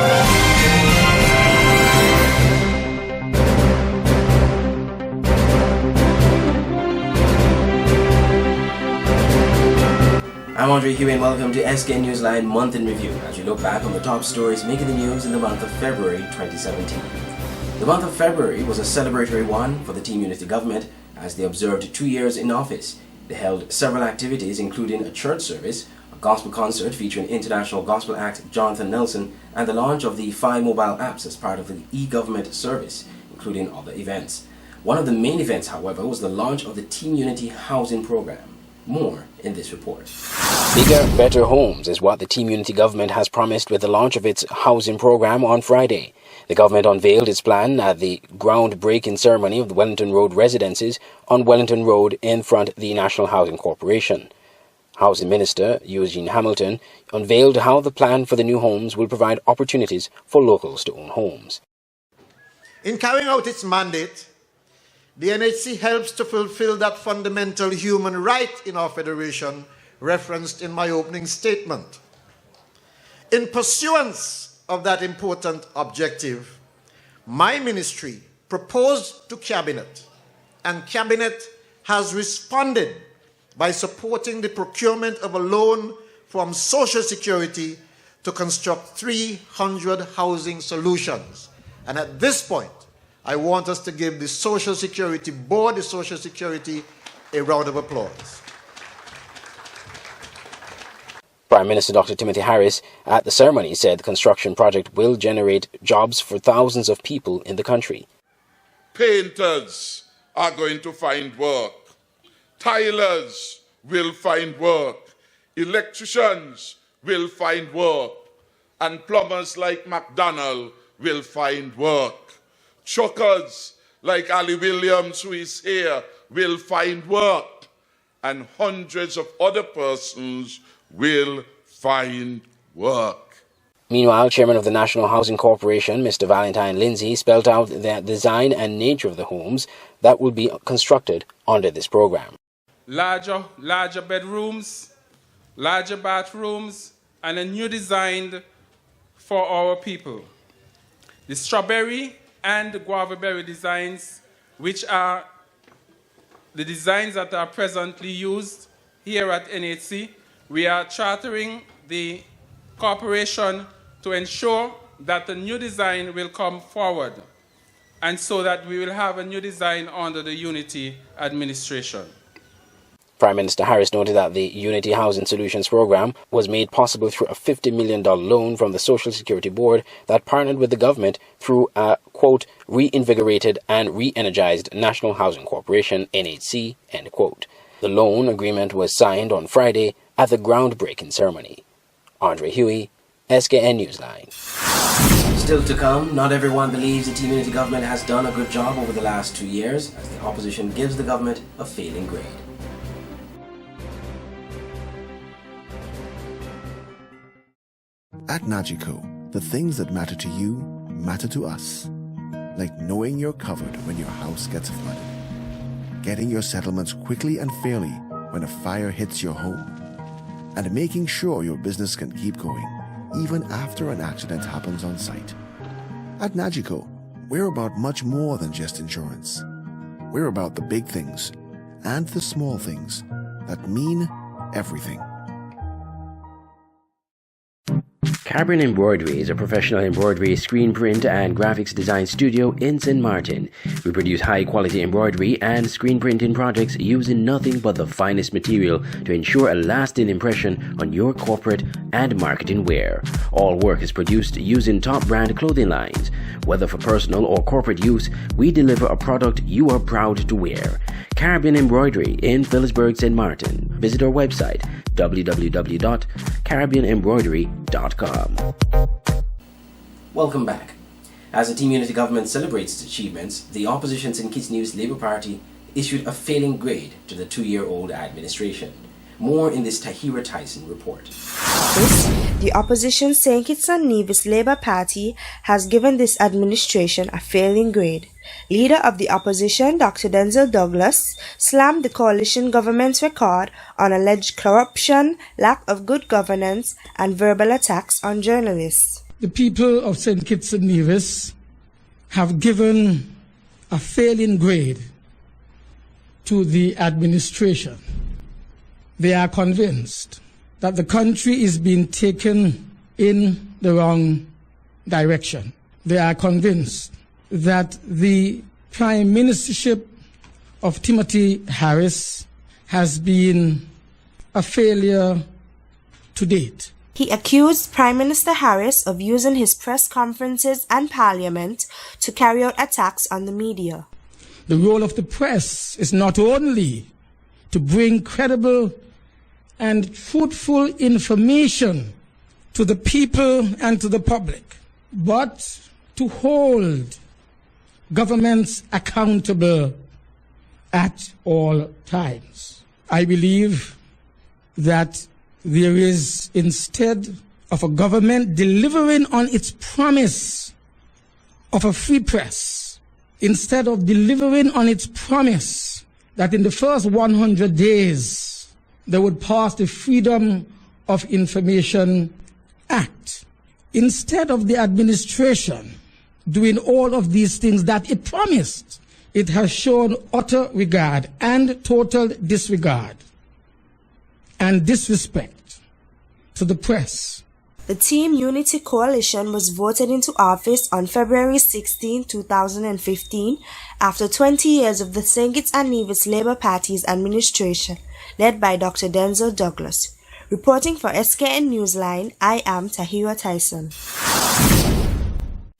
I'm Andre Huey and welcome to SK Newsline Month in Review as we look back on the top stories making the news in the month of February 2017. The month of February was a celebratory one for the Team Unity government as they observed 2 years in office. They held several activities including a church service, a gospel concert featuring international gospel act Jonathan Nelson, and the launch of the 5 mobile apps as part of the e-government service, including other events. One of the main events, however, was the launch of the Team Unity housing program. More in this report. Bigger, better homes is what the Team Unity government has promised with the launch of its housing program on Friday. The government unveiled its plan at the groundbreaking ceremony of the Wellington Road residences on Wellington Road in front of the National Housing Corporation. Housing Minister Eugene Hamilton unveiled how the plan for the new homes will provide opportunities for locals to own homes. In carrying out its mandate, the NHC helps to fulfill that fundamental human right in our federation referenced in my opening statement. In pursuance of that important objective, my ministry proposed to Cabinet, and Cabinet has responded by supporting the procurement of a loan from Social Security to construct 300 housing solutions. And at this point, I want us to give the Social Security Board, the Social Security, a round of applause. Prime Minister Dr. Timothy Harris at the ceremony said the construction project will generate jobs for thousands of people in the country. Painters are going to find work. Tilers will find work. Electricians will find work. And plumbers like McDonald will find work. Truckers like Ali Williams, who is here, will find work. And hundreds of other persons will find work. Meanwhile, Chairman of the National Housing Corporation, Mr. Valentine Lindsay, spelled out the design and nature of the homes that will be constructed under this program. Larger bedrooms, larger bathrooms, and a new design for our people. The strawberry and the guava berry designs, which are the designs that are presently used here at NHC. We are chartering the corporation to ensure that the new design will come forward, and so that we will have a new design under the Unity administration. Prime Minister Harris noted that the Unity Housing Solutions program was made possible through a $50 million loan from the Social Security Board that partnered with the government through a, quote, reinvigorated and re-energized National Housing Corporation, NHC, end quote. The loan agreement was signed on Friday at the groundbreaking ceremony. Andre Huey, SKN Newsline. Still to come, not everyone believes the Team Unity government has done a good job over the last 2 years as the opposition gives the government a failing grade. At Nagico, the things that matter to you matter to us. Like knowing you're covered when your house gets flooded, getting your settlements quickly and fairly when a fire hits your home, and making sure your business can keep going even after an accident happens on site. At Nagico, we're about much more than just insurance. We're about the big things and the small things that mean everything. Caribbean Embroidery is a professional embroidery, screen print, and graphics design studio in St. Martin. We produce high-quality embroidery and screen printing projects using nothing but the finest material to ensure a lasting impression on your corporate and marketing wear. All work is produced using top-brand clothing lines. Whether for personal or corporate use, we deliver a product you are proud to wear. Caribbean Embroidery in Phillipsburg, St. Martin. Visit our website www.caribbeanembroidery.com. Welcome back. As the Team Unity government celebrates its achievements, the opposition St. Kitts News Labour Party issued a failing grade to the 2-year-old administration. More in this Tahira Tyson report. The opposition St. Kitts and Nevis Labour Party has given this administration a failing grade. Leader of the opposition, Dr. Denzel Douglas, slammed the coalition government's record on alleged corruption, lack of good governance, and verbal attacks on journalists. the people of St. Kitts and Nevis have given a failing grade to the administration. They are convinced that the country is being taken in the wrong direction. They are convinced that the prime ministership of Timothy Harris has been a failure to date. He accused Prime Minister Harris of using his press conferences and parliament to carry out attacks on the media. The role of the press is not only to bring credible and fruitful information to the people and to the public, but to hold governments accountable at all times. I believe that there is, instead of a government delivering on its promise of a free press, instead of delivering on its promise that in the first 100 days they would pass the Freedom of Information Act, instead of the administration doing all of these things that it promised, it has shown utter regard and total disregard and disrespect to the press. The Team Unity Coalition was voted into office on February 16, 2015, after 20 years of the St. Kitts and Nevis Labour Party's administration, led by Dr. Denzel Douglas. Reporting for SKN Newsline, I am Tahira Tyson.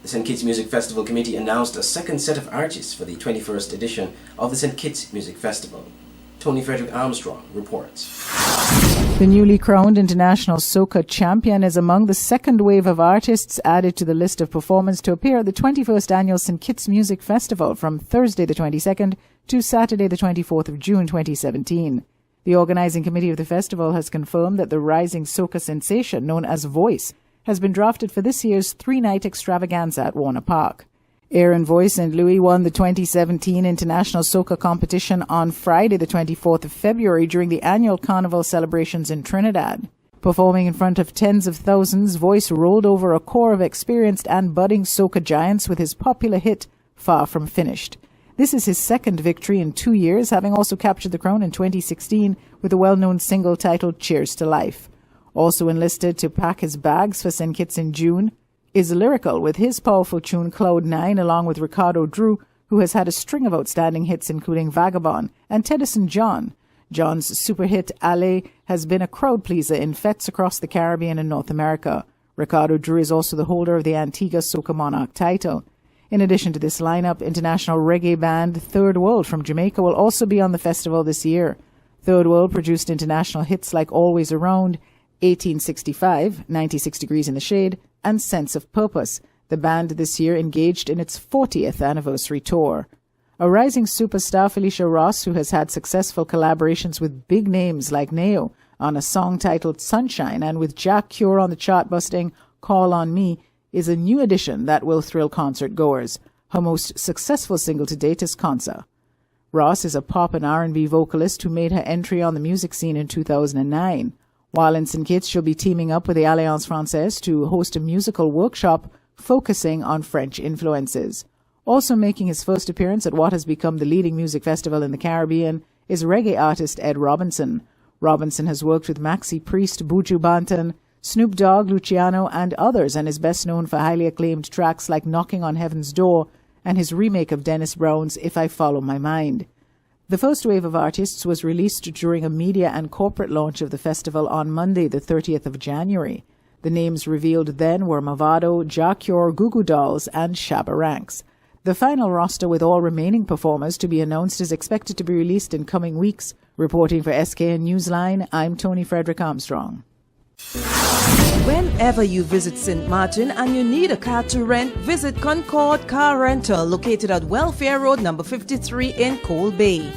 The St. Kitts Music Festival Committee announced a second set of artists for the 21st edition of the St. Kitts Music Festival. Tony Frederick Armstrong reports. The newly crowned international soca champion is among the second wave of artists added to the list of performers to appear at the 21st annual St. Kitts Music Festival from Thursday the 22nd to Saturday the 24th of June 2017. The organizing committee of the festival has confirmed that the rising soca sensation known as Voice has been drafted for this year's three-night extravaganza at Warner Park. Aaron Voice and Louis won the 2017 International Soca competition on Friday the 24th of February during the annual Carnival celebrations in Trinidad. Performing in front of tens of thousands, Voice rolled over a core of experienced and budding soca giants with his popular hit, Far From Finished. This is his second victory in 2 years, having also captured the crown in 2016 with a well-known single titled Cheers to Life. Also enlisted to pack his bags for St. Kitts in June is Lyrical with his powerful tune Cloud 9, along with Ricardo Drew, who has had a string of outstanding hits including Vagabond, and Teddyson John. John's super hit Ale has been a crowd pleaser in fetes across the Caribbean and North America. Ricardo Drew is also the holder of the Antigua Soca Monarch title. In addition to this lineup, international reggae band Third World from Jamaica will also be on the festival this year. Third World produced international hits like Always Around, 1865, 96 Degrees in the Shade, and Sense of Purpose. The band this year engaged in its 40th anniversary tour. A rising superstar, Felicia Ross, who has had successful collaborations with big names like Neo on a song titled Sunshine and with Jack Cure on the chart-busting Call on Me, is a new addition that will thrill concert goers. Her most successful single to date is Consa. Ross is a pop and R&B vocalist who made her entry on the music scene in 2009. While in St. Kitts, she'll be teaming up with the Alliance Française to host a musical workshop focusing on French influences. Also making his first appearance at what has become the leading music festival in the Caribbean is reggae artist Ed Robinson. Robinson has worked with Maxi Priest, Buju Banton, Snoop Dogg, Luciano, and others, and is best known for highly acclaimed tracks like Knocking on Heaven's Door and his remake of Dennis Brown's If I Follow My Mind. The first wave of artists was released during a media and corporate launch of the festival on Monday, the 30th of January. The names revealed then were Mavado, Jacure, Goo Goo Dolls, and Shabba Ranks. The final roster with all remaining performers to be announced is expected to be released in coming weeks. Reporting for SKN Newsline, I'm Tony Frederick Armstrong. Whenever you visit St. Martin and you need a car to rent, visit Concord Car Rental, located at Welfare Road number 53 in Coal Bay.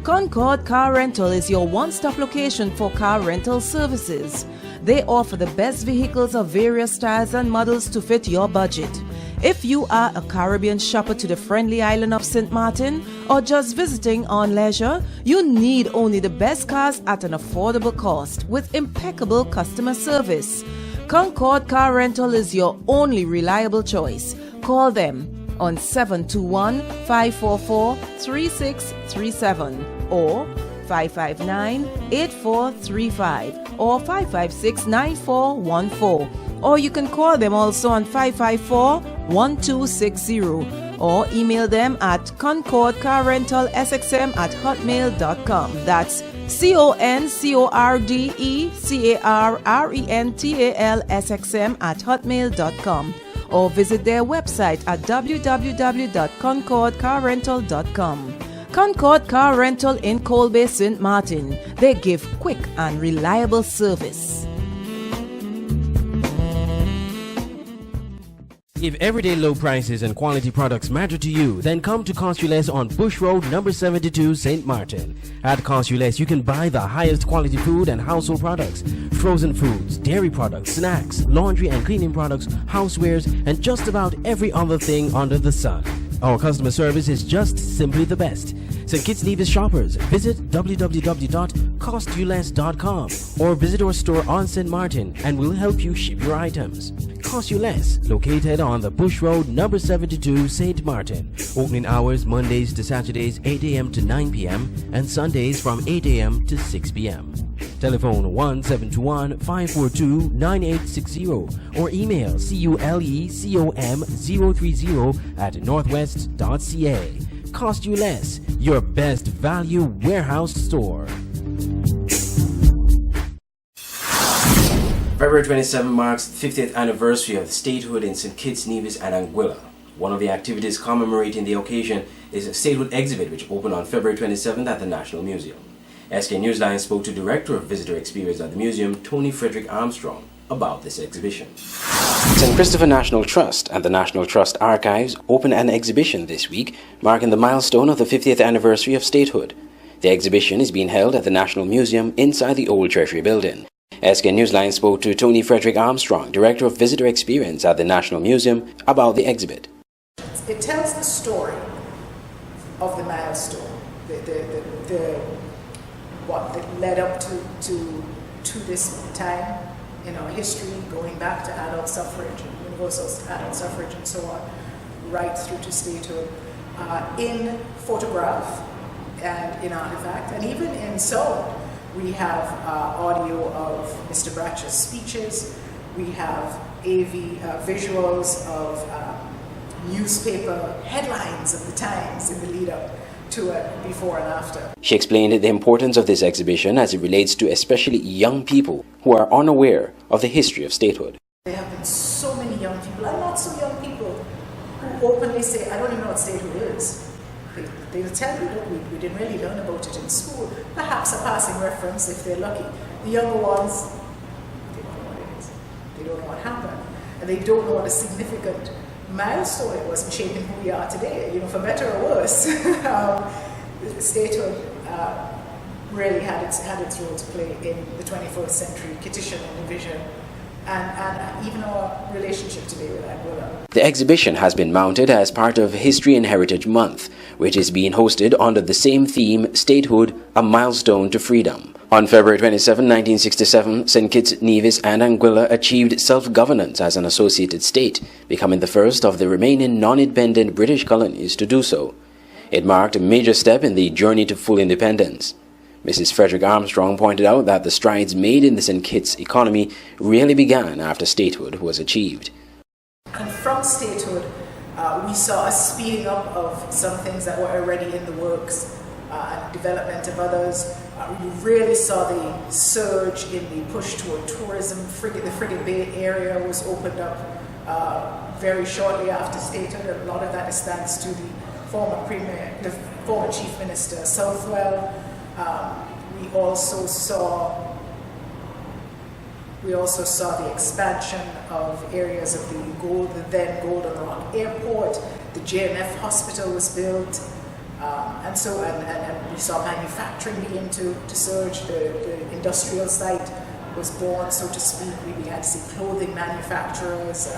Concord Car Rental is your one-stop location for car rental services. They offer the best vehicles of various styles and models to fit your budget. If you are a Caribbean shopper to the friendly island of St. Martin or just visiting on leisure, you need only the best cars at an affordable cost with impeccable customer service. Concord Car Rental is your only reliable choice. Call them on 721-544-3637 or 559-8435 or 556-9414. Or you can call them also on 554-1260 or email them at concordcarrentalsxm@hotmail.com. That's CONCORDECARRENTALSXM@hotmail.com. or visit their website at www.concordcarrental.com. Concord Car Rental in Colby, St. Martin. They give quick and reliable service. If everyday low prices and quality products matter to you, then come to Consules on Bush Road, number 72, St. Martin. At Consules, you can buy the highest quality food and household products, frozen foods, dairy products, snacks, laundry and cleaning products, housewares, and just about every other thing under the sun. Our customer service is just simply the best. St. Kitts Nevis shoppers, visit www.costules.com or visit our store on St. Martin and we'll help you ship your items. Costules, located on the Bush Road, number 72, St. Martin. Opening hours Mondays to Saturdays 8 a.m. to 9 p.m. and Sundays from 8 a.m. to 6 p.m. Telephone 1-721-542-9860 or email culecom030@northwest.ca. Cost you less, your best value warehouse store. February 27 marks the 50th anniversary of statehood in St. Kitts, Nevis and Anguilla. One of the activities commemorating the occasion is a statehood exhibit which opened on February 27th at the National Museum. SK Newsline spoke to Director of Visitor Experience at the museum, Tony Frederick Armstrong, about this exhibition. St. Christopher National Trust and the National Trust Archives opened an exhibition this week marking the milestone of the 50th anniversary of statehood. The exhibition is being held at the National Museum inside the old Treasury building. SK Newsline spoke to Tony Frederick Armstrong, Director of Visitor Experience at the National Museum, about the exhibit. It tells the story of the milestone, what led up to this time in our history, going back to adult suffrage, universal adult suffrage, and so on, right through to statehood, in photograph and in artifact, and even in sound. We have audio of Mr. Bratcher's speeches. We have AV visuals of newspaper headlines of the times in the lead up to it, before and after. She explained the importance of this exhibition as it relates to especially young people who are unaware of the history of statehood. There have been so many young people, and not so young people, who openly say, I don't even know what statehood is. They'll tell you, we didn't really learn about it in school. Perhaps a passing reference if they're lucky. The younger ones, they don't know what it is. They don't know what happened. And they don't know what a significant milestone it was in shaping who we are today. For better or worse, statehood really had its role to play in the 21st century Kittitian and division, and even our relationship today with Anguilla. The exhibition has been mounted as part of History and Heritage Month, which is being hosted under the same theme, Statehood, a Milestone to Freedom. On February 27, 1967, St. Kitts, Nevis and Anguilla achieved self-governance as an associated state, becoming the first of the remaining non-independent British colonies to do so. It marked a major step in the journey to full independence. Mrs. Frederick Armstrong pointed out that the strides made in the St. Kitts economy really began after statehood was achieved. And from statehood, we saw a speeding up of some things that were already in the works, and development of others. We really saw the surge in the push toward tourism. The Frigate Bay area was opened up very shortly after statehood. A lot of that is thanks to the former Chief Minister Southwell. We also saw the expansion of areas of the then Golden Rock Airport. The JMF Hospital was built, and we saw manufacturing begin to surge. The industrial site was born, so to speak. We began to see clothing manufacturers,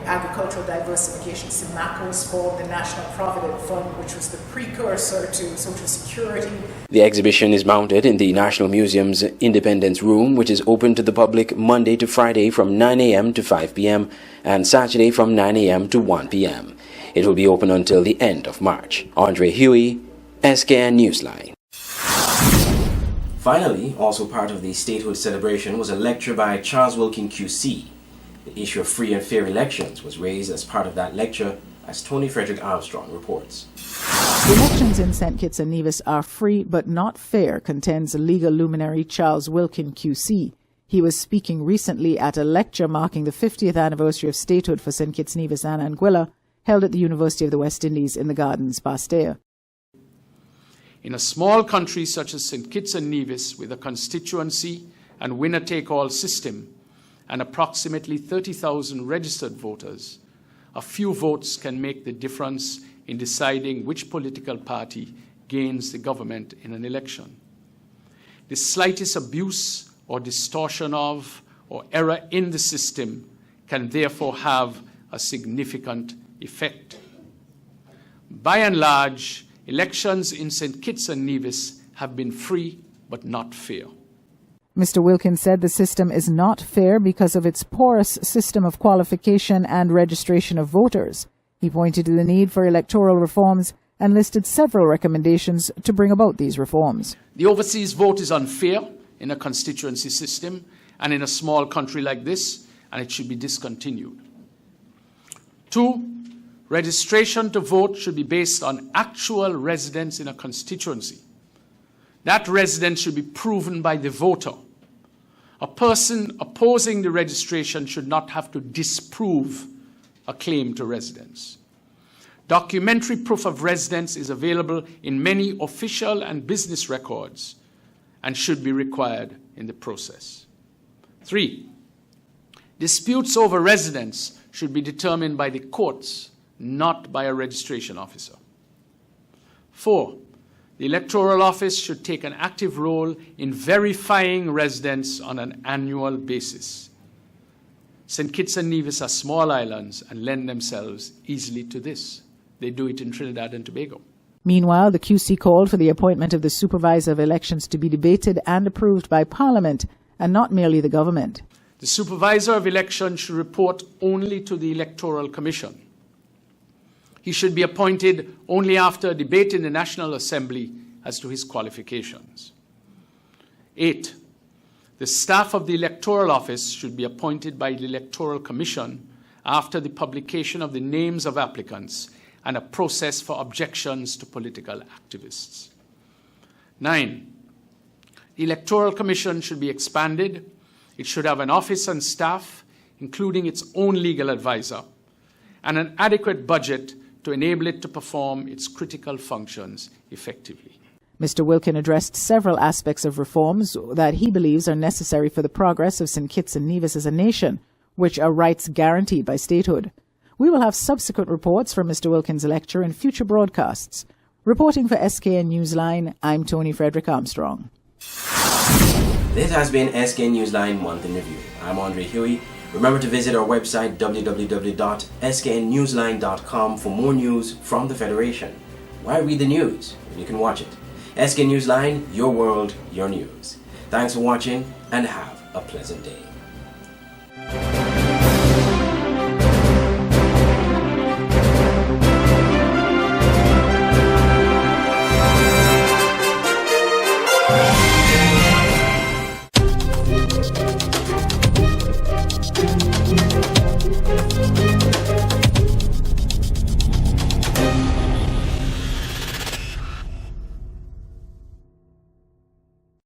agricultural diversification. SIMACOs formed the National Provident Fund, which was the precursor to Social Security. The exhibition is mounted in the National Museum's Independence Room, which is open to the public Monday to Friday from 9 a.m. to 5 p.m. and Saturday from 9 a.m. to 1 p.m. It will be open until the end of March. Andre Huey, SKN Newsline. Finally, also part of the statehood celebration was a lecture by Charles Wilkin QC. The issue of free and fair elections was raised as part of that lecture, as Tony Frederick Armstrong reports. The elections in St. Kitts and Nevis are free but not fair, contends legal luminary Charles Wilkin QC. He was speaking recently at a lecture marking the 50th anniversary of statehood for St. Kitts, Nevis and Anguilla, held at the University of the West Indies in the Gardens, Basseterre. In a small country such as St. Kitts and Nevis, with a constituency and winner-take-all system and approximately 30,000 registered voters, a few votes can make the difference in deciding which political party gains the government in an election. The slightest abuse or distortion of or error in the system can therefore have a significant effect. By and large, elections in St. Kitts and Nevis have been free but not fair. Mr. Wilkins said the system is not fair because of its porous system of qualification and registration of voters. He pointed to the need for electoral reforms and listed several recommendations to bring about these reforms. The overseas vote is unfair in a constituency system and in a small country like this, and it should be discontinued. 2, registration to vote should be based on actual residence in a constituency. That residence should be proven by the voter. A person opposing the registration should not have to disprove a claim to residence. Documentary proof of residence is available in many official and business records and should be required in the process. 3, disputes over residence should be determined by the courts, not by a registration officer. 4, the Electoral Office should take an active role in verifying residence on an annual basis. St. Kitts and Nevis are small islands and lend themselves easily to this. They do it in Trinidad and Tobago. Meanwhile, the QC called for the appointment of the Supervisor of Elections to be debated and approved by Parliament and not merely the government. The Supervisor of Elections should report only to the Electoral Commission. He should be appointed only after a debate in the National Assembly as to his qualifications. 8, the staff of the Electoral Office should be appointed by the Electoral Commission after the publication of the names of applicants and a process for objections to political activists. 9, the Electoral Commission should be expanded. It should have an office and staff, including its own legal advisor, and an adequate budget to enable it to perform its critical functions effectively. Mr. Wilkin addressed several aspects of reforms that he believes are necessary for the progress of St. Kitts and Nevis as a nation, which are rights guaranteed by statehood. We will have subsequent reports from Mr. Wilkins' lecture in future broadcasts. Reporting for SKN Newsline, I'm Tony Frederick Armstrong. This has been SKN Newsline Month in Review. I'm Andre Huey. Remember to visit our website www.sknnewsline.com for more news from the Federation. Why read the news when you can watch it? SKN Newsline, your world, your news. Thanks for watching and have a pleasant day.